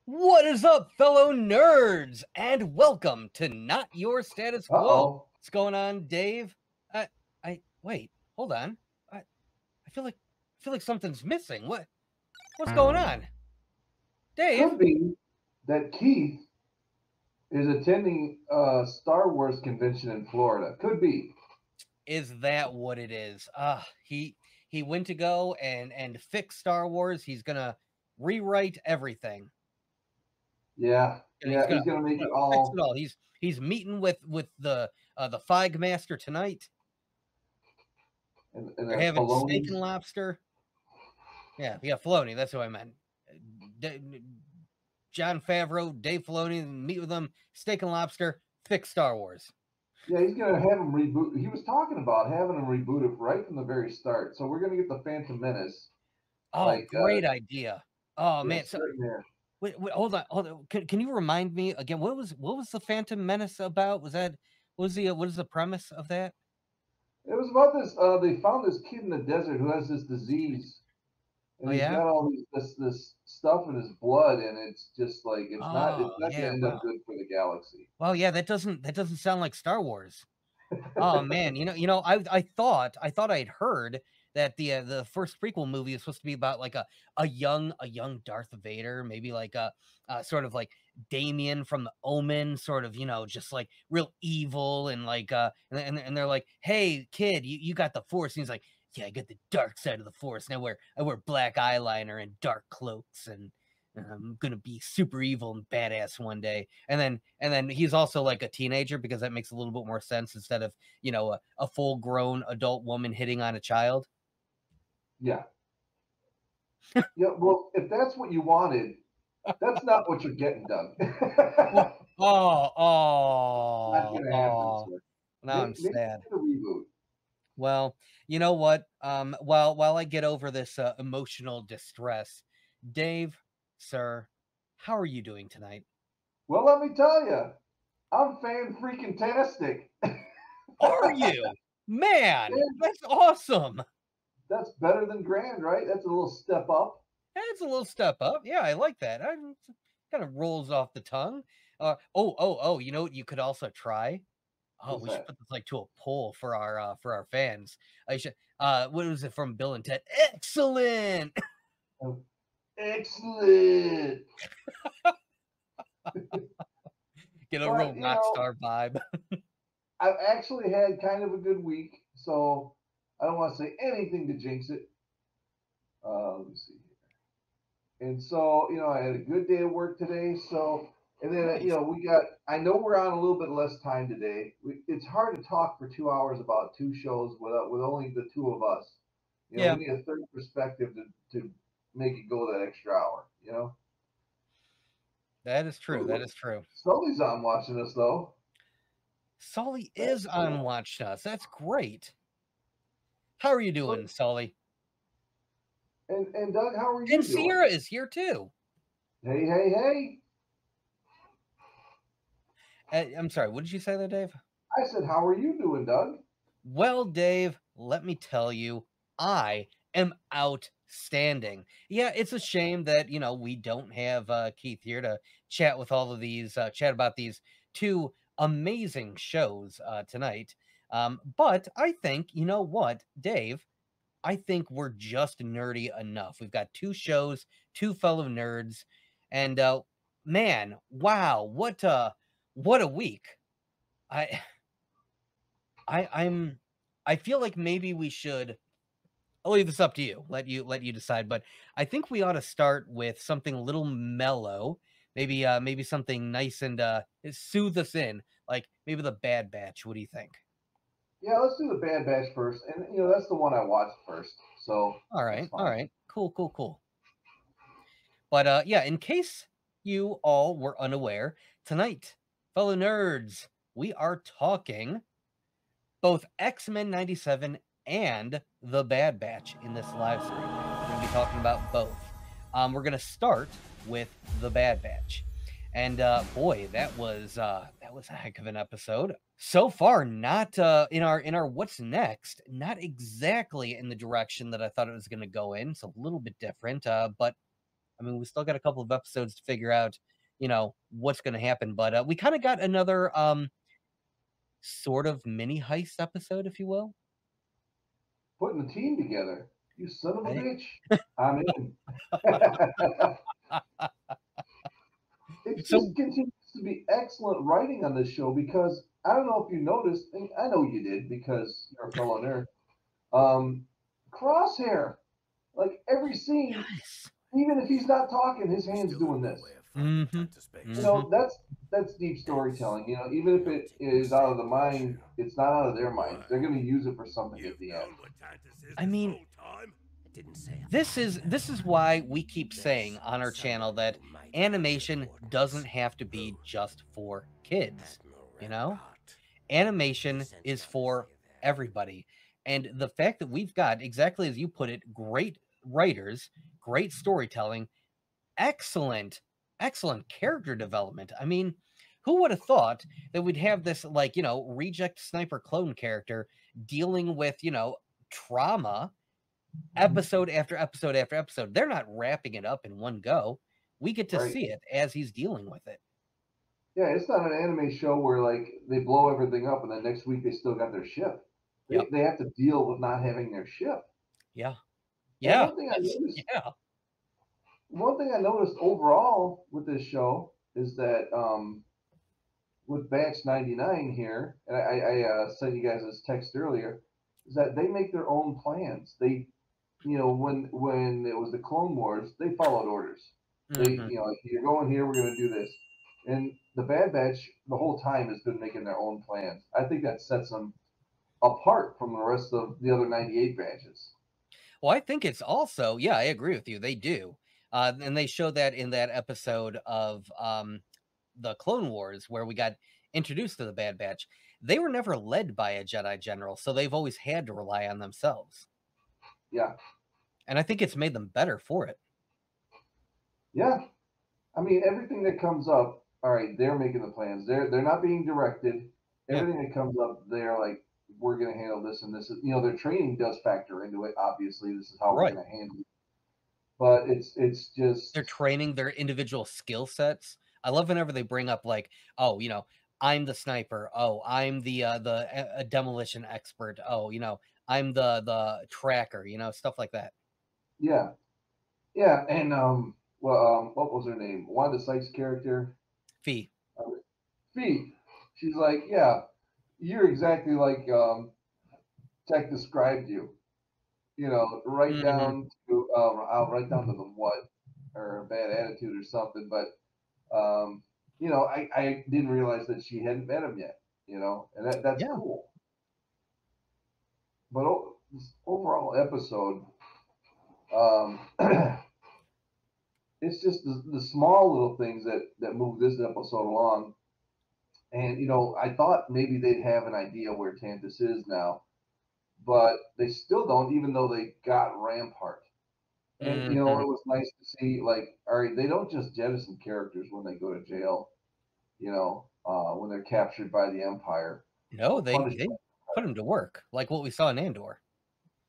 What is up, fellow nerds, and welcome to Not Your Status Quo. Uh-oh. What's going on, Dave? Wait, hold on. I feel like something's missing. What's going on, Dave? Could be that Keith is attending a Star Wars convention in Florida. Could be. Is that what it is? He went to go and fix Star Wars. He's gonna rewrite everything. Yeah. And Yeah, he's gonna make it fix it all. all. He's meeting with the Fig Master tonight. And They're that having steak and baloney's. lobster. Yeah, Filoni. That's who I meant. D- John Favreau, Dave Filoni, meet with them. Steak and lobster. Fix Star Wars. Yeah, he's gonna have him reboot. He was talking about having him reboot it right from the very start. So we're gonna get the Phantom Menace. Oh, great idea. Oh Yeah, man. So starting there. wait, hold on. Can you remind me again? What was the Phantom Menace about? What is the premise of that? It was about this. They found this kid in the desert who has this disease, Oh and he's yeah. got all this stuff in his blood, and it's just like it's Oh not going yeah. to end up Wow. good for the galaxy. Well, yeah. That doesn't sound like Star Wars. Oh man, I thought I'd heard that the first prequel movie is supposed to be about like a young Darth Vader, maybe like a sort of like Damien from the Omen, sort of just like real evil and like and they're like, hey kid, you got the Force, and he's like, yeah, I got the dark side of the Force, and I wear black eyeliner and dark cloaks and. I'm gonna be super evil and badass one day, and then he's also like a teenager because that makes a little bit more sense instead of a full-grown adult woman hitting on a child. Yeah. Yeah, well, if that's what you wanted, that's not what you're getting, Doug. Well, oh, Not oh, gonna happen, oh. sir. Now I'm Make sad. it a reboot. Well, you know what? While I get over this emotional distress, Dave, sir, how are you doing tonight? Well, let me tell you, I'm fan freaking tastic. Are you? Man, that's awesome. That's better than grand, right? That's a little step up. That's a little step up. Yeah, I like that. Kind of rolls off the tongue. Oh. You know what you could also try? Oh, What's we should that? put this like to a poll for our fans. I should. What was it from Bill and Ted? Excellent. Oh, excellent. Get a But real rock star vibe. I've actually had kind of a good week, so I don't want to say anything to jinx it. Let me see here. And so, I had a good day of work today. So, and then, Nice. I know we're on a little bit less time today. It's hard to talk for 2 hours about two shows with only the two of us. We Yeah, need a third perspective to make it go that extra hour. that is true. That Ooh, is true. Sully's on watching us, though. Sully That's is on cool. Watch Us. That's great. How are you So, doing, Sully? and Doug, how are And you doing? Sierra is here too. Hey, hey, hey. I'm sorry. What did you say there, Dave? I said, how are you doing, Doug? Well, Dave, let me tell you, I am outstanding. Yeah, it's a shame that, we don't have Keith here to chat with all of these, chat about these two amazing shows tonight. But I think, you know what, Dave, I think we're just nerdy enough. We've got two shows, two fellow nerds, and man, wow, what a week. I I'm I feel like maybe we should. I'll leave this up to you. Let you decide. But I think we ought to start with something a little mellow. Maybe something nice and soothe us in. Like maybe the Bad Batch. What do you think? Yeah, let's do the Bad Batch first. And, that's the one I watched first. So All that's right, all fine. right, cool, cool, cool. But yeah, in case you all were unaware, tonight, fellow nerds, we are talking both X-Men 97 and The Bad Batch in this live stream. We're going to be talking about both. We're going to start with The Bad Batch. And boy, that was a heck of an episode. So far, not in our what's next, not exactly in the direction that I thought it was going to go in. It's a little bit different, but I mean, we still got a couple of episodes to figure out, what's going to happen. But we kind of got another sort of mini heist episode, if you will. Putting the team together. You son of a Right? bitch. I'm in. It So just continues to be excellent writing on this show because I don't know if you noticed, and I know you did because you're a fellow nerd. Um, Crosshair, like every scene, yes. even if he's not talking, his hand's doing this. Mm-hmm. You Mm-hmm. know, that's deep storytelling. You know, even if it is out of the mind, it's not out of their minds. They're going to use it for something at the end. I mean, this is why we keep saying on our channel that animation doesn't have to be just for kids, you know? Animation is for everybody. And the fact that we've got, exactly as you put it, great writers, great storytelling, excellent, excellent character development. I mean, who would have thought that we'd have this, like, reject sniper clone character dealing with, trauma episode after episode after episode? They're not wrapping it up in one go. We get to Right. see it as he's dealing with it. Yeah, it's not an anime show where like they blow everything up and then next week they still got their ship. Yep. They have to deal with not having their ship. Yeah. And Yeah. Yeah. one thing I noticed overall with this show is that with Batch 99 here, and I sent you guys this text earlier, is that they make their own plans. They, when it was the Clone Wars, they followed orders. They, Hmm. like, you're going here, we're going to do this. And the Bad Batch, the whole time, has been making their own plans. I think that sets them apart from the rest of the other 98 batches. Well, I think it's also, yeah, I agree with you. They do. And they show that in that episode of the Clone Wars where we got introduced to the Bad Batch. They were never led by a Jedi general, so they've always had to rely on themselves. Yeah. And I think it's made them better for it. Yeah. I mean, everything that comes up, all right, they're making the plans. They're not being directed. Yeah. Everything that comes up, they're like, we're going to handle this and this. Their training does factor into it. Obviously, this is how we're Right. going to handle it. But it's just They're training their individual skill sets. I love whenever they bring up like, oh, I'm the sniper. Oh, I'm the demolition expert. Oh, I'm the tracker. Stuff like that. yeah, yeah. And well, what was her name? Wanda Sykes' character, Fee. Fee. She's like, yeah, you're exactly like Tech described you. Right Hmm. down to I'll write down to the what or a bad attitude or something. But I didn't realize that she hadn't met him yet. And that's Yeah. cool. But this overall episode, um, it's just the small little things that move this episode along. And I thought maybe they'd have an idea where Tantus is now, but they still don't, even though they got Rampart. And it Hmm. was nice to see, like, all right, they don't just jettison characters when they go to jail. When they're captured by the Empire No, or punished. they put him to work, like what we saw in Andor.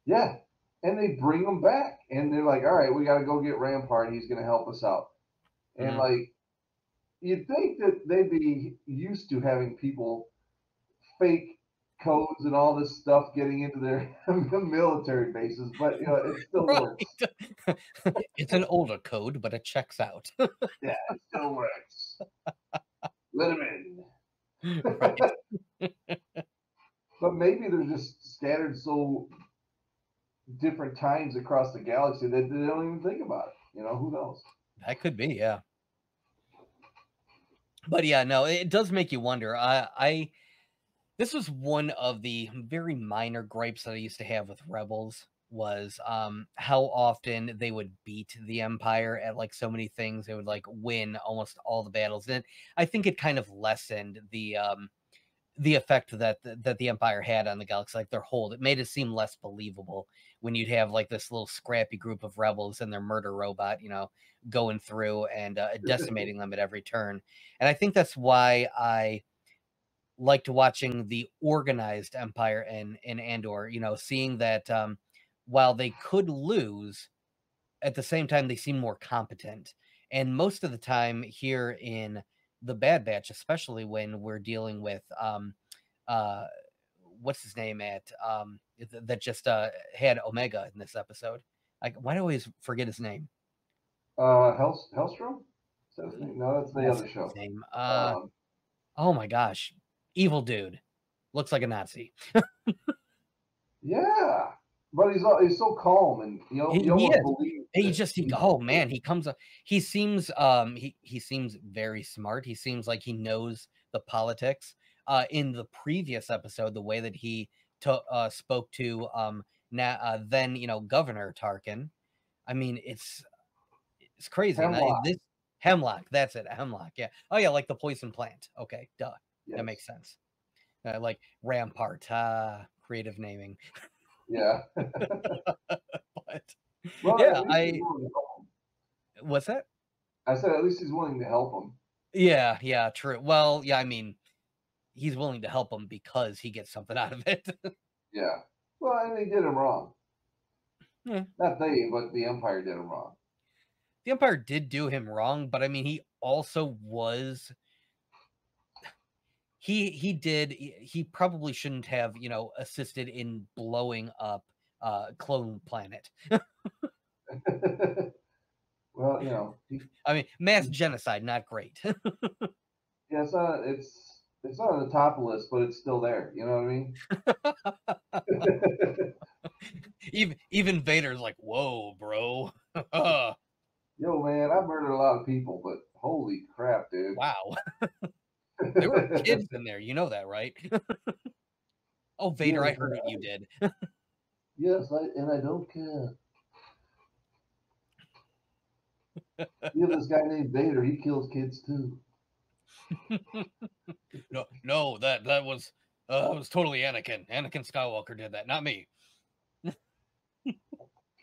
Yeah, and they bring them back, and they're like, all right, we got to go get Rampart. He's going to help us out. And Mm. like, you'd think that they'd be used to having people fake codes and all this stuff getting into their military bases, but it still works. Right. It's an older code, but it checks out. Yeah, it still works. Let him in. Right. But maybe they're just scattered so different times across the galaxy that they don't even think about it. Who knows? That could be, yeah. But yeah, no, it does make you wonder. I this was one of the very minor gripes that I used to have with Rebels was how often they would beat the Empire at like so many things. They would like win almost all the battles. And I think it kind of lessened the effect that the Empire had on the galaxy, like their hold. It made it seem less believable when you'd have like this little scrappy group of rebels and their murder robot, going through and decimating them at every turn. And I think that's why I liked watching the organized Empire in Andor. Seeing that while they could lose, at the same time, they seem more competent. And most of the time here in the Bad Batch, especially when we're dealing with uh what's his name at that just had Omega in this episode. Like, why do I always forget his name? Hellstrom? Is that his name? No, that's the That's other his show. name. Um, Oh my gosh. Evil dude. Looks like a Nazi. yeah, but he's so calm, and you He almost is. believe He that just he he's oh man, he comes up he seems very smart. He seems like he knows the politics. In the previous episode, the way that he spoke to then Governor Tarkin. I mean, it's crazy. And hemlock. this Hemlock, that's it, Hemlock. Yeah. Oh yeah, like the poison plant. Okay, duh. That makes Yes. sense. Like Rampart, creative naming. Yeah. But Well, yeah, at least he's willing to help him. what's that? I said at least he's willing to help him. Yeah, yeah, true. Well, yeah, I mean, he's willing to help him because he gets something out of it. Yeah. Well, and they did him wrong. Yeah. Not they, but the Empire did him wrong. The Empire did do him wrong, but I mean, he also was he probably shouldn't have, assisted in blowing up Clone Planet. Well, I mean, mass genocide, not great. yeah, it's not on the top list, but it's still there. You know what I mean? Even Vader's like, "Whoa, bro." Yo, man, I murdered a lot of people, but holy crap, dude. Wow. There were kids in there, you know that, right? Oh, Vader, I Yes, heard what you did. yes, I don't care. You have this guy named Vader. He kills kids too. No, that was totally Anakin. Anakin Skywalker did that, not me.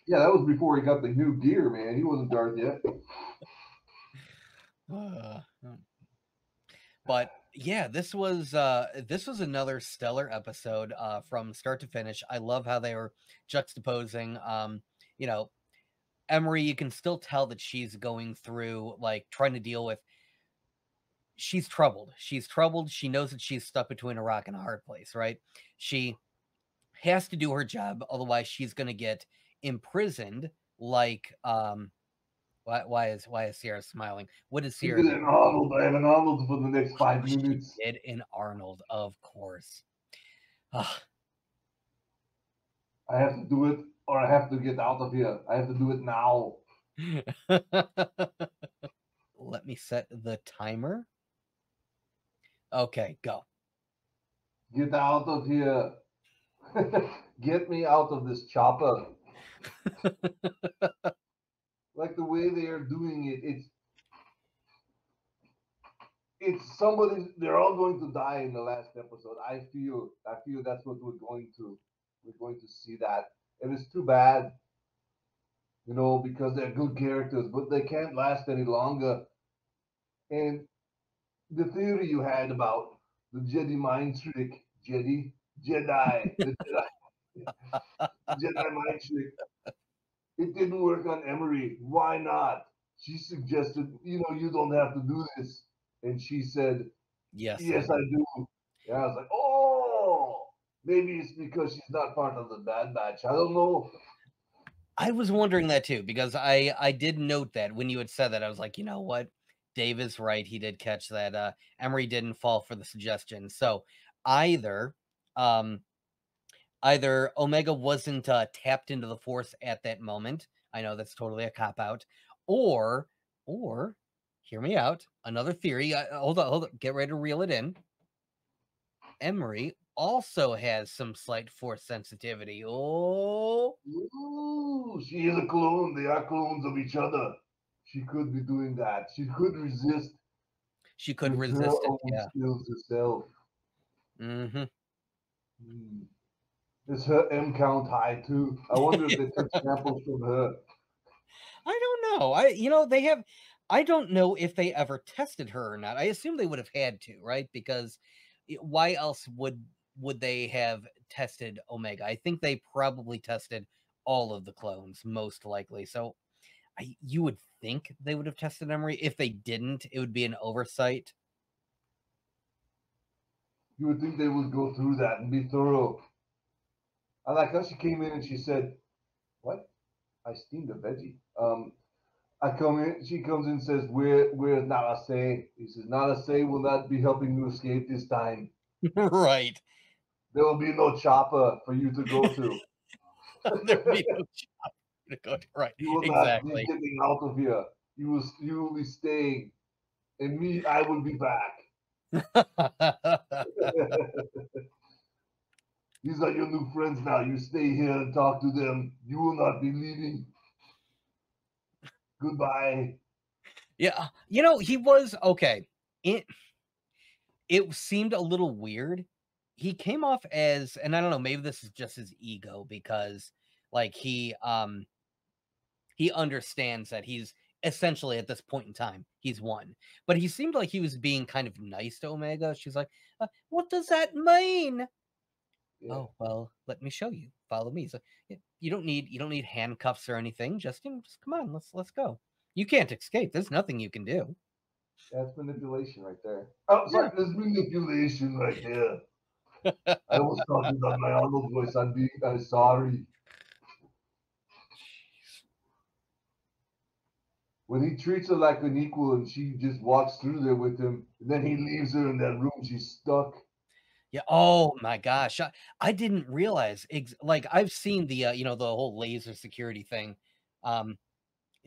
Yeah, that was before he got the new gear, man. He wasn't Darth yet. Uh, but yeah, this was another stellar episode from start to finish. I love how they were juxtaposing you know, Emery, you can still tell that she's going through like trying to deal with she's troubled. She's troubled. She knows that she's stuck between a rock and a hard place, right? She has to do her job, otherwise she's going to get imprisoned. Like, why is Sierra smiling? What did He Sierra did do? an Arnold. I have an Arnold for the next 5 minutes. She did in Arnold, of course. Ugh. I have to do it, or I have to get out of here. I have to do it now. Let me set the timer. Okay, go. Get out of here. Get me out of this chopper. Like the way they are doing it, it's somebody. They're all going to die in the last episode. I feel that's what we're going to see that, and it's too bad, because they're good characters, but they can't last any longer. And the theory you had about the Jedi mind trick, the Jedi mind trick, it didn't work on Emery. Why not? She suggested, you don't have to do this. And she said, Yes, yes, I do. And I was like, oh, maybe it's because she's not part of the Bad Batch. I don't know. I was wondering that too, because I did note that when you had said that, I was like, you know what? Dave is right. He did catch that. Emery didn't fall for the suggestion. So either um either Omega wasn't tapped into the Force at that moment. I know that's totally a cop out. Or hear me out. Another theory. Hold on. Get ready to reel it in. Emery also has some slight Force sensitivity. Oh, Ooh, she is a clone. They are clones of each other. She could be doing that. She could resist she could with her resist it. own Yeah. skills herself. Mm-hmm. Is her M count high too? I wonder if they took samples from her. I don't know. They have. I don't know if they ever tested her or not. I assume they would have had to, right? Because why else would they have tested Omega? I think they probably tested all of the clones, most likely. So you would think they would have tested Emery. If they didn't, it would be an oversight. You would think they would go through that and be thorough. I like how she came in and she said, "What? I steamed a veggie." I come in. She comes in and says, "Where's Narase?" He says, "Narase will not be helping you escape this time. Right. There will be no chopper for you to go to. There'd be no job to go to. Right. You will not be Exactly. getting out of here. You will be staying, and me, I will be back. These are your new friends now. You stay here and talk to them. You will not be leaving. Goodbye." Yeah. He was okay. It seemed a little weird. He came off as, and I don't know, maybe this is just his ego because like he understands that he's essentially at this point in time, he's won. But he seemed like he was being kind of nice to Omega. She's like, what does that mean? Yeah, Oh, well, let me show you. Follow me. So you don't need handcuffs or anything. Just come on, let's go. You can't escape. There's nothing you can do. that's manipulation right there. Oh, Yeah. sorry, there's manipulation right there. I was talking about my Arnold voice. I'm sorry. When he treats her like an equal and she just walks through there with him, and then he leaves her in that room, she's stuck. Yeah. Oh my gosh. I didn't realize like I've seen the the whole laser security thing. Um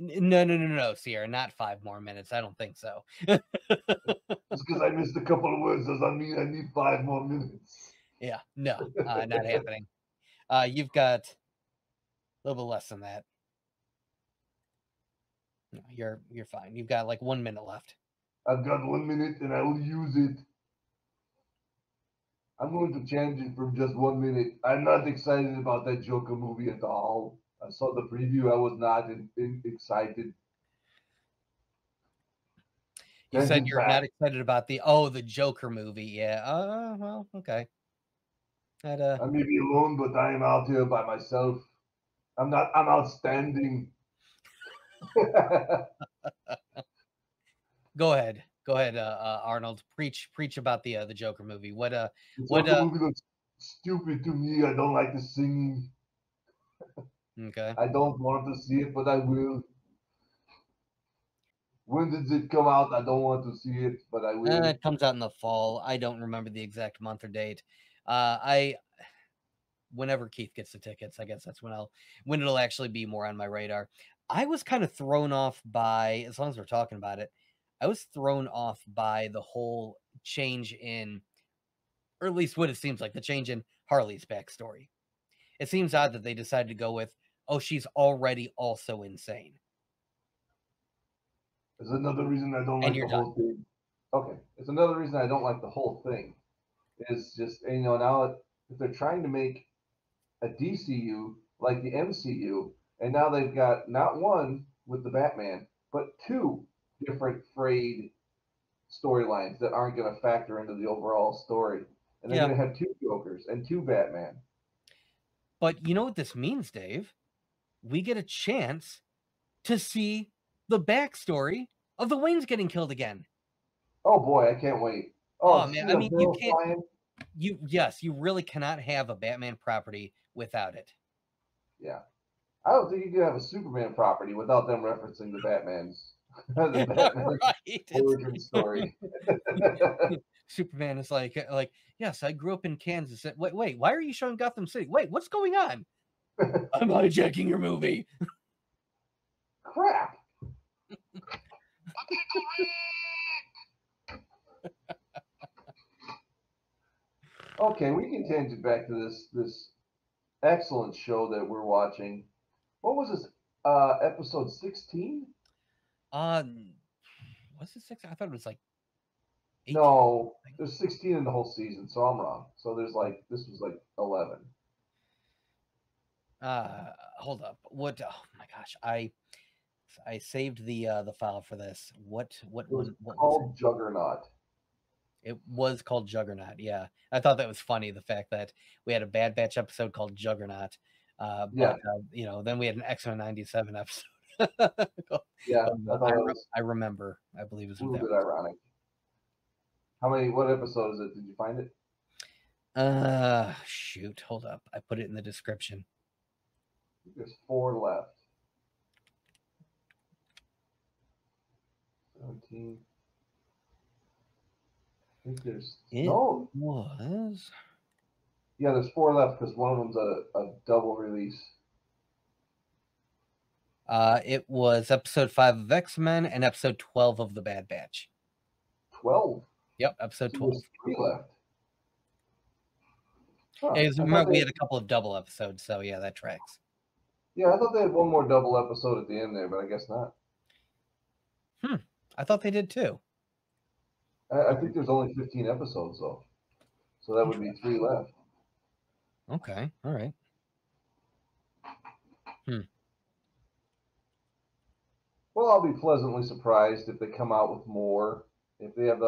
no, Sierra, not 5 more minutes. I don't think so. Just because I missed a couple of words doesn't mean I need 5 more minutes. Yeah, no, not happening. You've got a little bit less than that. No, you're fine. You've got like 1 minute left. I've got 1 minute and I will use it. I'm going to change it from just 1 minute. I'm not excited about that Joker movie at all. I saw the preview. I was not excited. You said Tangent you're back. not excited about the Joker movie. Yeah. Well, okay. That I may be alone, but I am out here by myself. I'm not. I'm outstanding. Go ahead. Go ahead, Arnold. Preach about the Joker movie. The What Joker movie looks stupid to me. I don't like the singing. okay. I don't want to see it, but I will. When did it come out? I don't want to see it, but I will. It comes out in the fall. I don't remember the exact month or date. I whenever Keith gets the tickets, I guess that's when it'll actually be more on my radar. I was kind of thrown off by, as long as we're talking about it, I was thrown off by the whole change in, or at least what it seems like, the change in Harley's backstory. It seems odd that they decided to go with, oh, she's already also insane. There's another reason I don't And like you're the done. whole thing. Okay, it's another reason I don't like the whole thing. Is just now if they're trying to make a DCU like the MCU, and now they've got not one with the Batman, but two different frayed storylines that aren't going to factor into the overall story. And they're Yeah. going to have two Jokers and two Batman. But you know what this means, Dave? We get a chance to see the backstory of the Waynes getting killed again. Oh boy, I can't wait. Oh Oh, man, see I a mean, you bill can't. flying. You really cannot have a Batman property without it. Yeah. I don't think you could have a Superman property without them referencing the the Batman Right? origin story. Superman is like, yes, I grew up in Kansas. Wait, why are you showing Gotham City? Wait, what's going on? I'm hijacking your movie. Crap. Okay, we can tangent back to this excellent show that we're watching. What was this? Episode 16? Uh, was it 6? I thought it was like 18. No, there's 16 in the whole season, so I'm wrong. So this was like 11. Hold up. What? Oh my gosh, I saved the file for this. What It was one? What was called Juggernaut. it? It was called Juggernaut. Yeah, I thought that was funny. The fact that we had a Bad Batch episode called Juggernaut, Yeah. but then we had an X-Men '97 episode. Yeah, I thought it was I remember. I believe is a what little that bit ironic. What episode is it? Did you find it? Shoot, hold up. I put it in the description. There's 4 left. 17. I think there's It no. was. Yeah, there's 4 left because one of them's a double release. It was episode 5 of X-Men and episode 12 of The Bad Batch. 12. Yep, episode So 12. there's 3 left. Huh. Yeah, 'cause I thought remember we they. had a couple of double episodes, so yeah, that tracks. Yeah, I thought they had one more double episode at the end there, but I guess not. I thought they did too. I think there's only 15 episodes though, so that would be 3 left. Okay, all right. Well, I'll be pleasantly surprised if they come out with more. If they have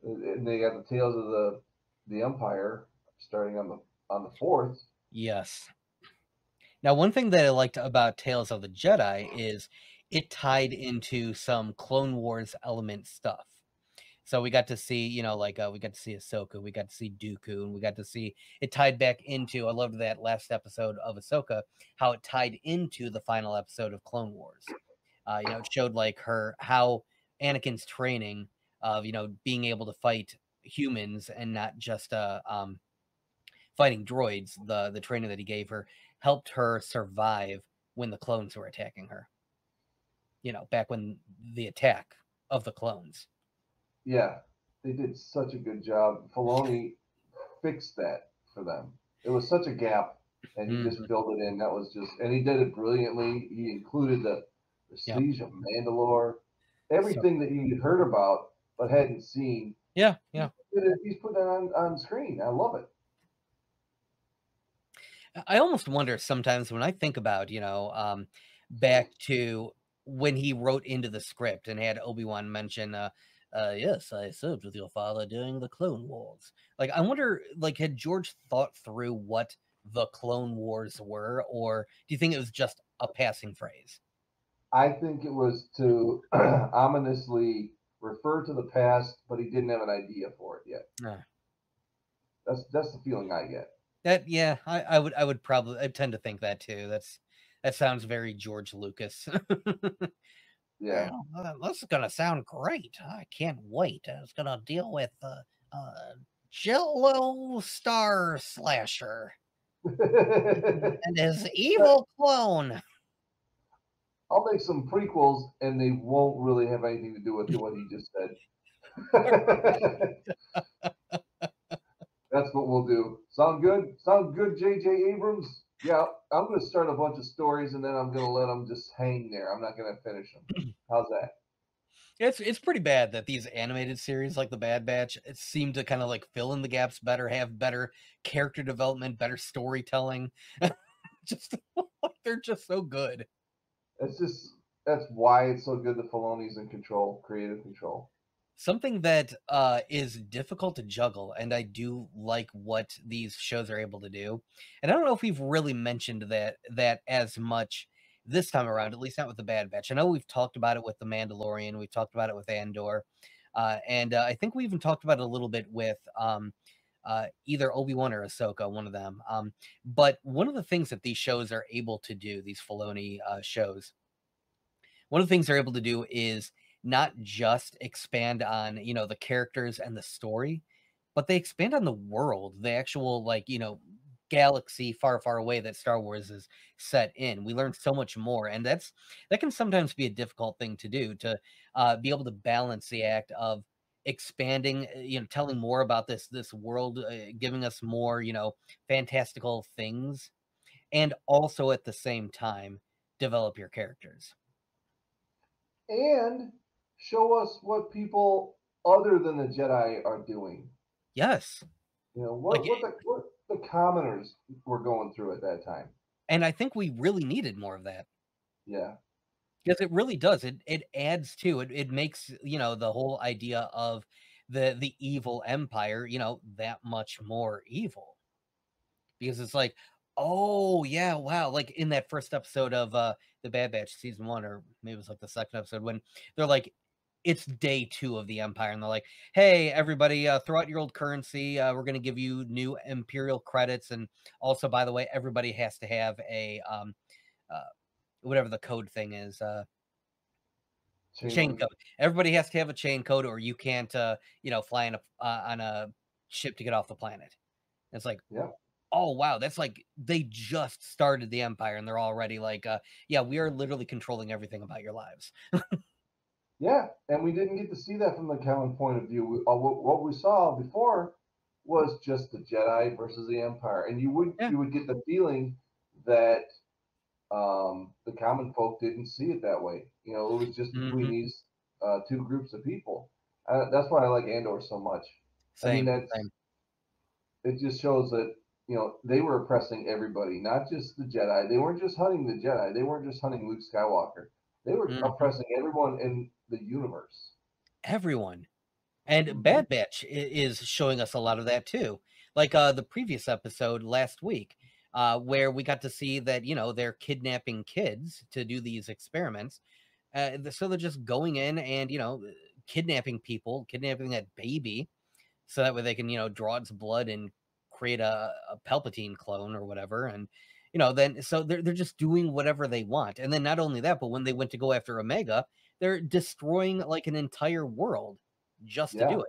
and they got the Tales of the Empire starting on the 4th. Yes. Now, one thing that I liked about Tales of the Jedi is it tied into some Clone Wars element stuff. So we got to see, we got to see Ahsoka, we got to see Dooku, and we got to see it tied back into. I loved that last episode of Ahsoka, how it tied into the final episode of Clone Wars. It showed how Anakin's training of being able to fight humans and not just fighting droids. The training that he gave her helped her survive when the clones were attacking her. Back when the attack of the clones. Yeah, they did such a good job. Filoni fixed that for them. It was such a gap, and he just filled it in. That was and he did it brilliantly. He included the siege of Mandalore, everything that you heard about but hadn't seen. Yeah. He's put it on screen. I love it. I almost wonder sometimes when I think about, back to when he wrote into the script and had Obi-Wan mention, yes, I served with your father during the Clone Wars. I wonder, had George thought through what the Clone Wars were, or do you think it was just a passing phrase? I think it was to ominously refer to the past, but he didn't have an idea for it yet. That's the feeling I get. I would probably, I tend to think that too. That sounds very George Lucas. Yeah. Well, this is gonna sound great. I can't wait. It's gonna deal with Jello Star Slasher and his evil clone. I'll make some prequels, and they won't really have anything to do with what he just said. That's what we'll do. Sound good? Sound good, J.J. Abrams? Yeah, I'm going to start a bunch of stories, and then I'm going to let them just hang there. I'm not going to finish them. How's that? It's pretty bad that these animated series like The Bad Batch seem to kind of fill in the gaps better, have better character development, better storytelling. Just they're just so good. That's why it's so good that Filoni's in control, creative control. Something that is difficult to juggle, and I do like what these shows are able to do. And I don't know if we've really mentioned that as much this time around, at least not with The Bad Batch. I know we've talked about it with The Mandalorian, we've talked about it with Andor, and I think we even talked about it a little bit with either Obi-Wan or Ahsoka, one of them. But one of the things that these shows are able to do, these Filoni shows, one of the things they're able to do is not just expand on, the characters and the story, but they expand on the world, the actual, galaxy far, far away that Star Wars is set in. We learn so much more, and that can sometimes be a difficult thing to do, to be able to balance the act of expanding, telling more about this world, giving us more, fantastical things, and also at the same time develop your characters. And show us what people other than the Jedi are doing. Yes. What the commoners were going through at that time. And I think we really needed more of that. Yeah. Because it really does. It adds to it. It makes, the whole idea of the evil empire, that much more evil. Because it's Oh, yeah, wow, like, in that first episode of, The Bad Batch season 1, or maybe it was, like, the second episode when they're like it's day 2 of the Empire, and they're like, "Hey, everybody, throw out your old currency, we're gonna give you new Imperial credits, and also, by the way, everybody has to have a, uh, whatever the code thing is, Chain chain link. code. Everybody has to have a chain code, or you can't, fly on a ship to get off the planet." And it's like, Yeah. oh, wow, that's like they just started the Empire, and they're already like, "Yeah, we are literally controlling everything about your lives." Yeah, and we didn't get to see that from the common point of view. What we saw before was just the Jedi versus the Empire, and Yeah. you would get the feeling that the common folk didn't see it that way. You know, it was just between Mhm. these two groups of people. That's why I like Andor so much. I mean, Same, same. it just shows that they were oppressing everybody, not just the Jedi. They weren't just hunting the Jedi. They weren't just hunting Luke Skywalker. They were Mhm. oppressing everyone in the universe. Everyone. And Hmm. Bad Batch is showing us a lot of that too. Like, the previous episode last week, where we got to see that, they're kidnapping kids to do these experiments. So they're just going in and, kidnapping people, kidnapping that baby, so that way they can, draw its blood and create a Palpatine clone or whatever. And, then so they're just doing whatever they want. And then not only that, but when they went to go after Omega, they're destroying like an entire world just to do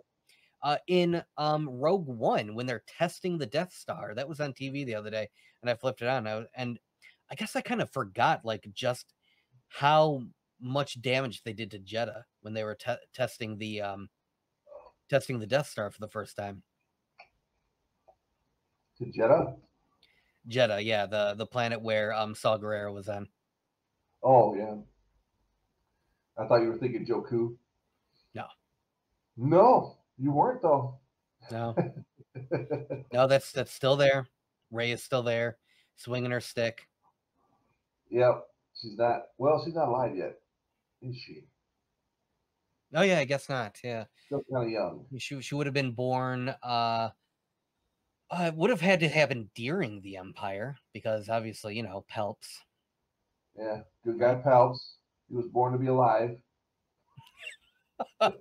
Yeah. it. In Rogue One, when they're testing the Death Star, that was on TV the other day, and I flipped it on, and I guess I kind of forgot like just how much damage they did to Jeddah when they were testing the Death Star for the first time. To Jeddah? Jeddah, yeah, the planet where Saw Gerrera was on. Oh, yeah. I thought you were thinking Joku. No, No, you weren't, though. no, no. That's still there. Ray is still there, swinging her stick. Yep. She's not, well, she's not alive yet, is she? Oh yeah, I guess not. Yeah, Still kind of young. she would have been born. It would have had to happen during the Empire because obviously, Pelps, Yeah. Good guy, right? Palps. He was born to be alive. Born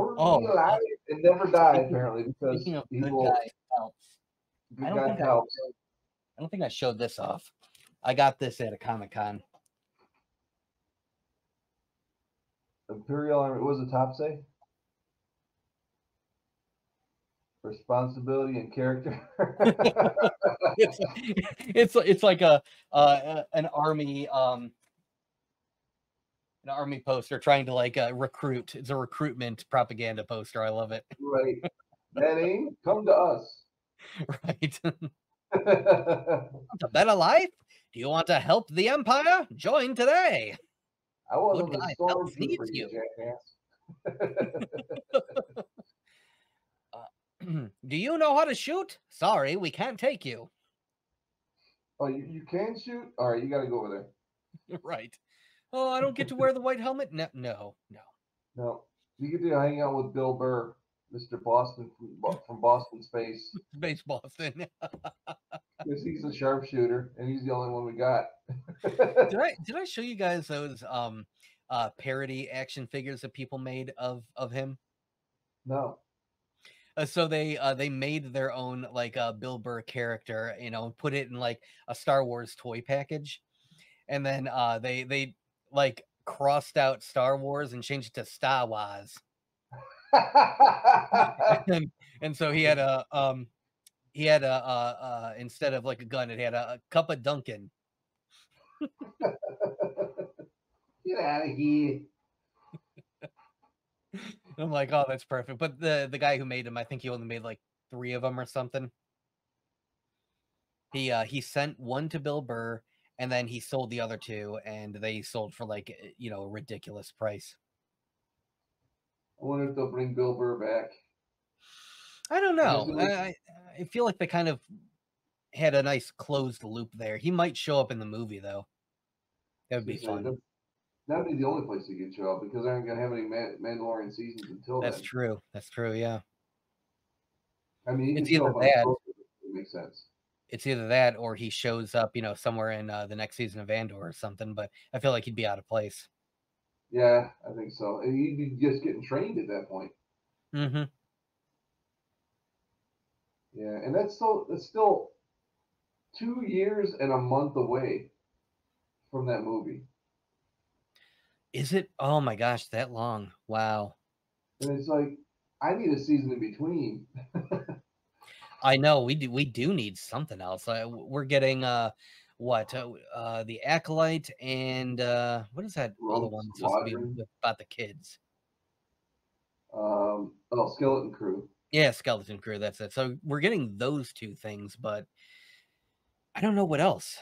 to be Oh, alive and never die, apparently, because speaking of he good will. guy Pelps, I Good don't guy, think Palps. I don't think I showed this off. I got this at a Comic Con. Imperial Army. What does the top say? Responsibility and character. It's like a an army poster trying to like recruit. It's a recruitment propaganda poster. I love it. Right. That aim, come to us. Right. I Want a better life? Do you want to help the Empire? Join today. Good wasn't a guy Phelps stormtrooper, needs you you. jackass. Uh, do you know how to shoot? Sorry, we can't take you. Oh, you can shoot? All right, you got to go over Right. Oh, I don't get to wear the white helmet? No, no, no. there. No, you get to hang out with Bill Burr, Mr. Boston from Boston Space, Space Boston. because he's a sharpshooter and he's the only one we got. Did I show you guys those parody action figures that people made of him? No. So they made their own like Bill Burr character, and put it in like a Star Wars toy package, and then they like crossed out Star Wars and changed it to Star Wars, and so he had a instead of like a gun, it had a cup of Dunkin'. Get out of here. I'm like, oh, that's perfect. But the guy who made him, I think he only made like 3 of them or something. He sent one to Bill Burr, and then he sold the other 2, and they sold for like a ridiculous price. I wonder if they'll bring Bill Burr back. I don't I guess know. it was, I feel like they kind of had a nice closed loop there. He might show up in the movie though. That would be fun. that'd be the only place to get you out because they aren't going to have any Mandalorian seasons until That's then. true. That's true. Yeah. I mean, he It's can show either up on that. Ahsoka. makes sense. It's either that or he shows up, somewhere in the next season of Andor or something. But I feel like he'd be out of place. Yeah, I think so. And he'd be just getting trained at that point. Mm-hmm. Yeah, and that's still 2 years and a month away from that movie. Is it? Oh my gosh, that long? Wow. And it's like, I need a season in between. I know we do need something else. We're getting what the Acolyte and what is that other Rogue one that's supposed to be Squadron. about the kids? Skeleton Crew. Yeah, Skeleton Crew. That's it. So we're getting those two things, but I don't know what else.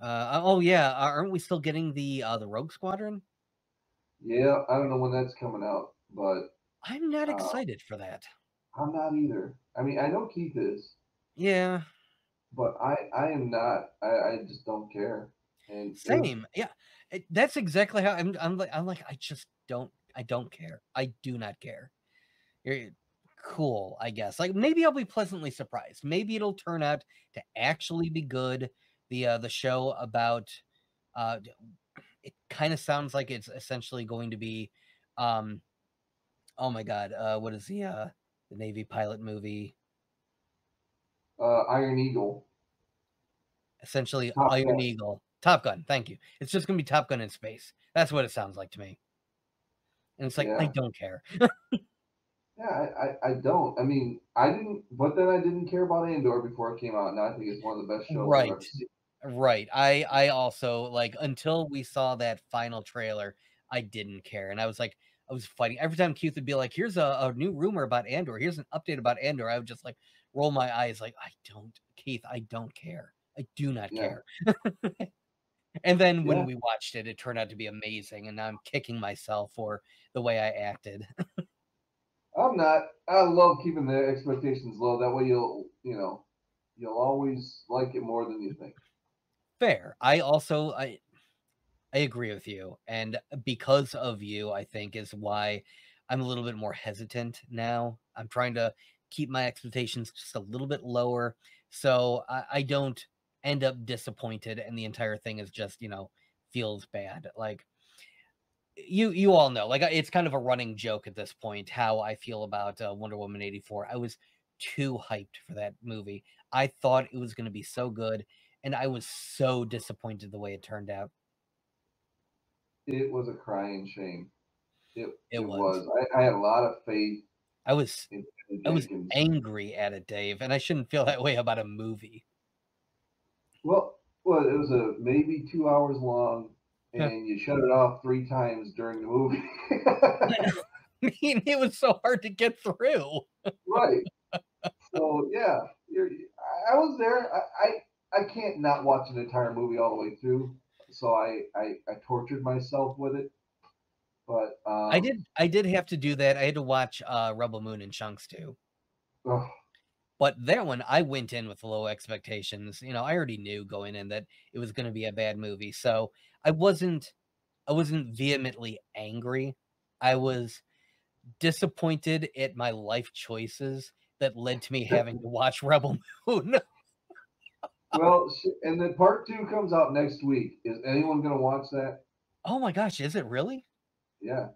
Oh yeah, aren't we still getting the Rogue Squadron? Yeah, I don't know when that's coming out, but I'm not uh, excited for that. I'm not either. I mean, I know Keith is, Yeah, but I am not. I just don't care. And it, same. Yeah, that's exactly how I'm like I don't care. I do not care. You're cool, I guess. Like maybe I'll be pleasantly surprised. Maybe it'll turn out to actually be good. The show about uh it kind of sounds like it's essentially going to be um oh my god, what is the Navy pilot movie? Iron Eagle, Essentially Top Iron Gun. Eagle. Top Gun, thank you. It's just gonna be Top Gun in space. That's what it sounds like to me. And it's like I Yeah, don't care. yeah. I don't. I mean, I didn't, but then I didn't care about Andor before it came out. Now I think it's one of the best shows I've Right. ever seen. Right. I also like until we saw that final trailer, I didn't care. And I was fighting. Every time Keith would be like, here's a new rumor about Andor, here's an update about Andor, I would just like roll my eyes like, I don't, Keith, I don't care. I do not Yeah, care. And then when yeah. we watched it, it turned out to be amazing. And now I'm kicking myself for the way I acted. I'm not. I love keeping the expectations low. That way you'll always like it more than you think. Fair. I agree with you, and because of you, I think is why I'm a little bit more hesitant now. I'm trying to keep my expectations just a little bit lower, so I don't end up disappointed, and the entire thing is just feels bad. Like you all know, like it's kind of a running joke at this point how I feel about Wonder Woman 84. I was too hyped for that movie. I thought it was going to be so good, and I was so disappointed the way it turned out. It was a crying shame. It It it was. was. I had a lot of faith I was in Patty I was Jenkins. angry at it, Dave, and I shouldn't feel that way about a movie. Well, it was a maybe 2 hours long, Huh. and you shut it off 3 times during the movie. I know. I mean, it was so hard to get through. Right. So yeah, I was there. I can't not watch an entire movie all the way through. So I tortured myself with it. But I did have to do that. I had to watch Rebel Moon in chunks too. ugh, But that one, I went in with low expectations. I already knew going in that it was going to be a bad movie. So I wasn't I wasn't vehemently angry. I was disappointed at my life choices that led to me having to watch Rebel Moon. well, and then part 2 comes out next week. Is anyone gonna watch that? Oh my gosh, is it really? Yeah,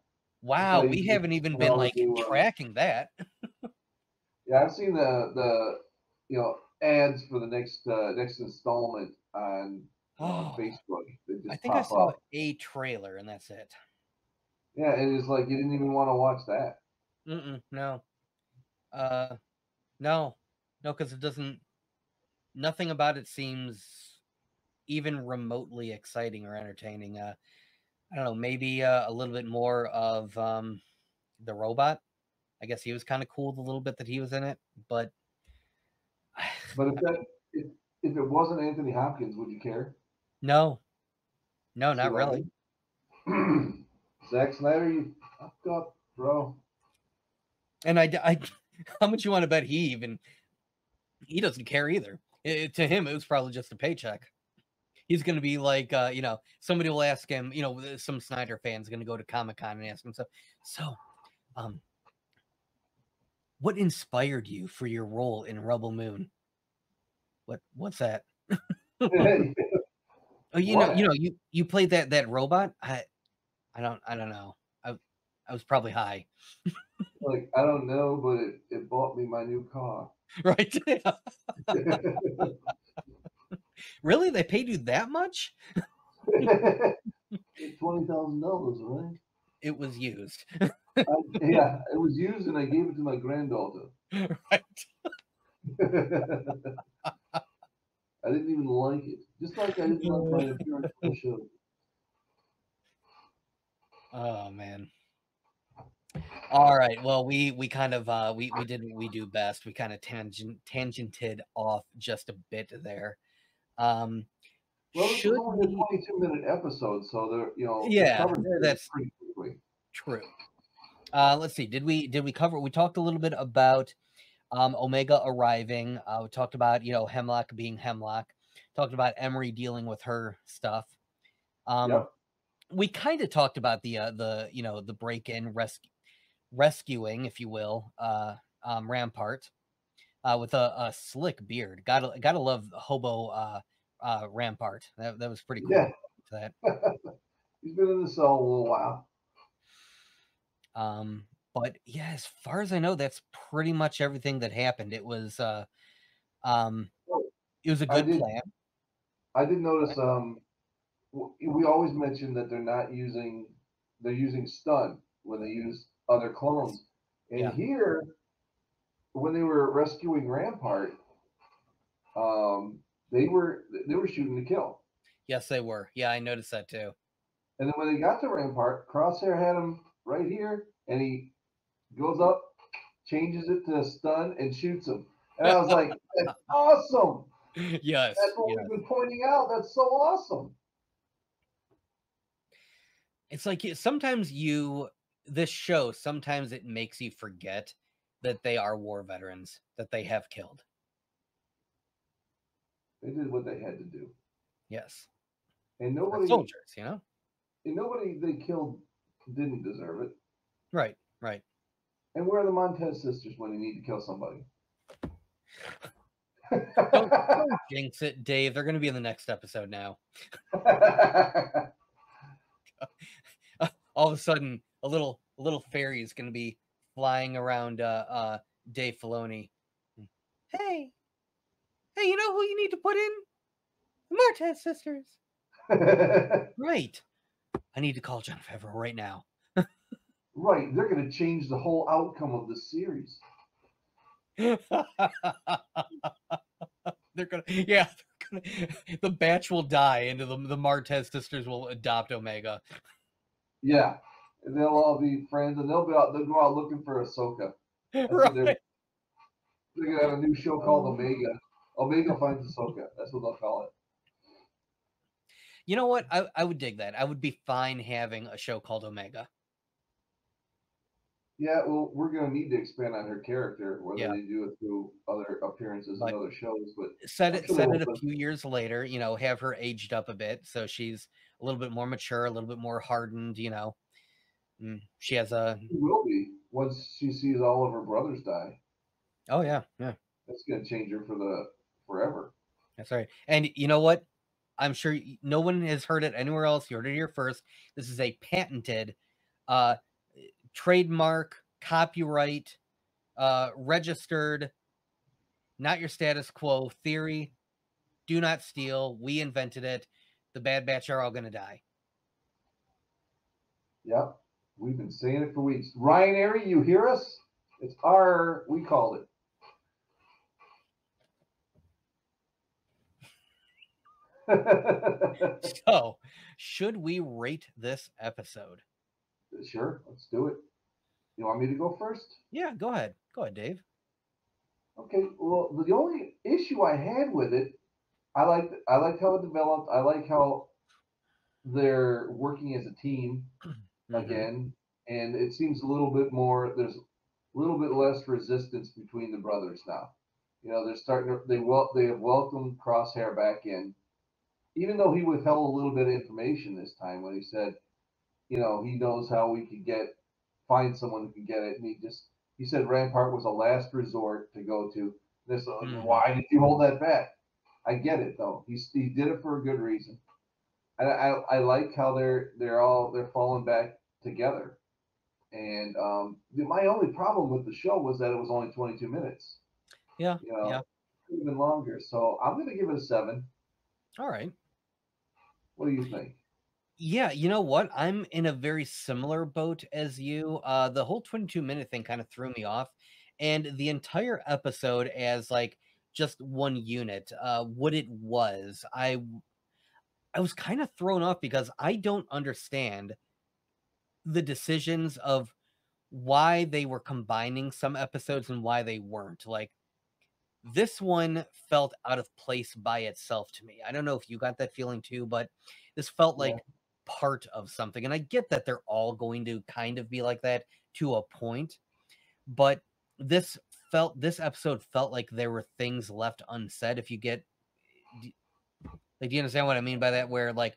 that's Wow, why we he's haven't even putting been, all the like, new. tracking that. Yeah, I've seen the ads for the next installment on Oh, Facebook. They I just think I pop saw up. a trailer and that's it. Yeah, and it's like you didn't even want to watch that. Mm-mm, no. Uh, no. No, because it doesn't nothing about it seems even remotely exciting or entertaining. I don't know, maybe, a little bit more of, the robot. I guess he was kinda cool the little bit that he was in it, but But if it wasn't Anthony Hopkins, would you care? no. No, See not what I really. mean? Zack Snyder, you fucked up, bro. And I how much you wanna bet he doesn't care either. To him, it was probably just a paycheck. He's going to be like, somebody will ask him, some Snyder fan's going to go to Comic-Con and ask him, so, um, what inspired you for your role in Rebel Moon? What's that? What? Oh, you played that robot? I don't know. I was probably high. Like, I don't know, but it bought me my new car. Right? Really? They paid you that much? $20,000, right? It was used. Yeah, it was used and I gave it to my granddaughter. Right. I didn't even like it. Just like I didn't like my appearance on the show. Oh man. All right. Well, we kind of we did what we do best. We kind of tangented off just a bit there. Um Well, this was should only a we 22-minute episode, so we Yeah, covered things that's pretty quickly. true. Let's see. Did we cover we talked a little bit about Omega arriving. We talked about, Hemlock being Hemlock. Talked about Emery dealing with her stuff. Um, Yep. we kind of talked about the break-in rescuing, if you will, Rampart with a slick beard. Gotta love hobo Rampart. That was pretty cool. Yeah. That. He's been in the cell a little while. But yeah, as far as I know, that's pretty much everything that happened. Um, Oh, it was a I good did plan. I did notice we always mention that they're using stun when they use other clones. And Yeah. here, when they were rescuing Rampart, they were shooting to kill. Yes, they were. Yeah, I noticed that too. And then when they got to Rampart, Crosshair had him right here, and he goes up, changes it to stun, and shoots him. And I was like, "That's awesome! Yes, That's what yes. we've been pointing out. That's so awesome!" It's like this show, sometimes it makes you forget that they are war veterans, that they have killed. They did what they had to do, Yes. and They're nobody, soldiers, and nobody they killed didn't deserve it. Right, right. And where are the Montez sisters when you need to kill somebody? Don't jinx it, Dave. They're gonna be in the next episode now. All of a sudden, a little fairy is gonna be flying around Dave Filoni. Hey, hey, you know who you need to put in? The Martez sisters. Right. I need to call John Favreau right now. Right, they're going to change the whole outcome of the series. They're the batch will die, and the Martez sisters will adopt Omega. Yeah, and they'll all be friends, and they'll go out looking for Ahsoka. That's what Right. they're going to have a new show called Omega. Omega finds Ahsoka. That's what they'll call it. You know what? I would dig that. I would be fine having a show called Omega. Yeah, well, we're going to need to expand on her character, whether Yeah. they do it through other appearances in other shows. But set I'm it sure set they it a will. few years later. Have her aged up a bit, so she's a little bit more mature, a little bit more hardened. She has a. She will be once she sees all of her brothers die. Oh yeah, yeah. That's going to change her forever. That's right. And you know what? I'm sure no one has heard it anywhere else. You heard it here first. This is a patented, trademark, copyright, registered, not your status quo theory. Do not steal. We invented it. The Bad Batch are all going to die. Yep. We've been saying it for weeks. Ryan Airy, you hear us? We called it. So, should we rate this episode? Sure, let's do it. You want me to go first? Yeah, go ahead. Go ahead, Dave. Okay. Well, the only issue I had with it, I liked how it developed. I like how they're working as a team again, and it seems a little bit more. There's a little bit less resistance between the brothers now. They're starting to they have welcomed Crosshair back in, even though he withheld a little bit of information this time when he said, he knows how we could find someone who can get it, and he said Rampart was a last resort to go to. This, why did you hold that back? I get it though. He did it for a good reason. And I like how they're falling back together. And my only problem with the show was that it was only 22 minutes. Yeah, You know, yeah. even longer. So I'm gonna give it a 7. All right. What do you think? Yeah, you know what? I'm in a very similar boat as you. The whole 22-minute thing kind of threw me off, and the entire episode as like just one unit, what it was, I was kind of thrown off because I don't understand the decisions of why they were combining some episodes and why they weren't. Like this one felt out of place by itself to me. I don't know if you got that feeling too, but this felt Yeah, like part of something. And I get that they're all going to kind of be like that to a point, but this episode felt like there were things left unsaid. If you get like, do you understand what I mean by that? Where like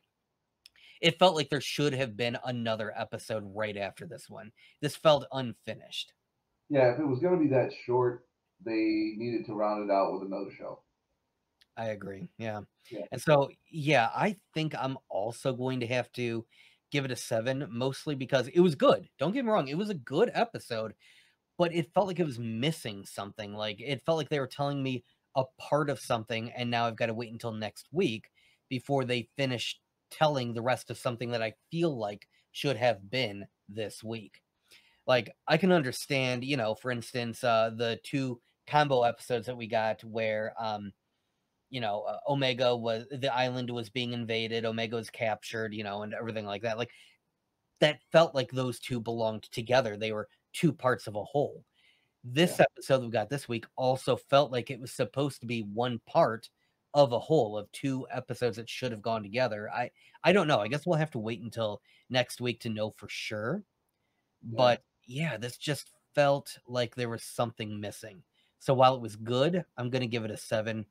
it felt like there should have been another episode right after this one. This felt unfinished. yeah. If it was gonna be that short, they needed to round it out with another show. I agree. Yeah. Yeah, And so, yeah, I think I'm also going to have to give it a 7, mostly because it was good. Don't get me wrong, it was a good episode, but it felt like it was missing something. Like it felt like they were telling me a part of something, and now I've got to wait until next week before they finish telling the rest of something that I feel like should have been this week. Like I can understand, for instance, the two combo episodes that we got where Omega was the island was being invaded, Omega was captured, and everything like that. Like that felt like those two belonged together. They were two parts of a whole. This yeah, episode we got this week also felt like it was supposed to be one part of a whole of two episodes that should have gone together. I don't know. I guess we'll have to wait until next week to know for sure. yeah, But yeah, this just felt like there was something missing. So while it was good, I'm going to give it a 7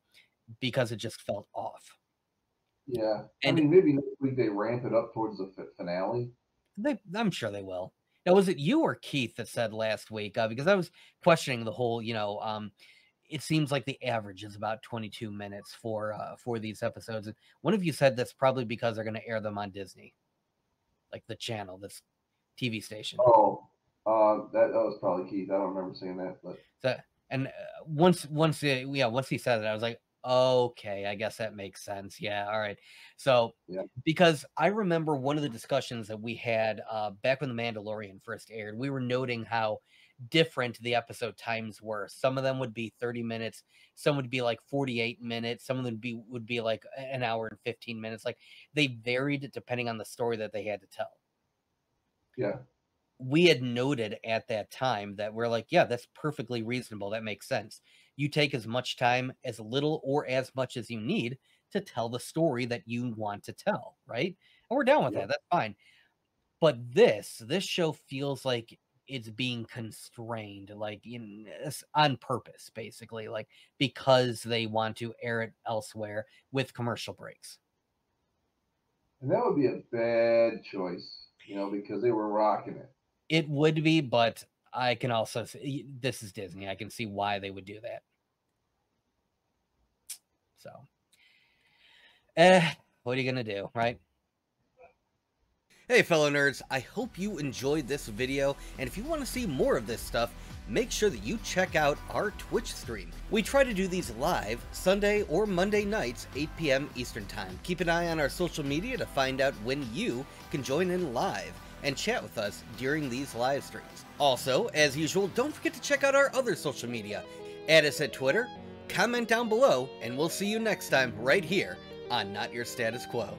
because it just felt off. yeah. I And mean, maybe next week they ramp it up towards the finale. I'm sure they will. Now, was it you or Keith that said last week? Because I was questioning the whole, it seems like the average is about 22 minutes for these episodes. And one of you said that's probably because they're going to air them on Disney, like the channel, this TV station. Oh, that was probably Keith. I don't remember saying that, but So, and once he said it, I was like, okay, I guess that makes sense. Yeah, all right. So, yeah, because I remember one of the discussions that we had back when The Mandalorian first aired, we were noting how different the episode times were. Some of them would be 30 minutes, some would be like 48 minutes, some of them would be like an hour and 15 minutes. Like they varied depending on the story that they had to tell. yeah, We had noted at that time that we're like, yeah, that's perfectly reasonable. That makes sense. You take as much time, as little, or as much as you need to tell the story that you want to tell, right? And we're down with yeah. that. That's fine. But this show feels like it's being constrained, like on purpose, basically, like because they want to air it elsewhere with commercial breaks. And that would be a bad choice, because they were rocking it. It would be, but I can also see this is Disney. I can see why they would do that. So, what are you gonna do, right? Hey, fellow nerds, I hope you enjoyed this video, and if you want to see more of this stuff, make sure that you check out our Twitch stream. We try to do these live Sunday or Monday nights, 8 p.m. Eastern Time. Keep an eye on our social media to find out when you can join in live and chat with us during these live streams. Also, as usual, don't forget to check out our other social media. Add us at Twitter, comment down below, and we'll see you next time right here on Not Your Status Quo.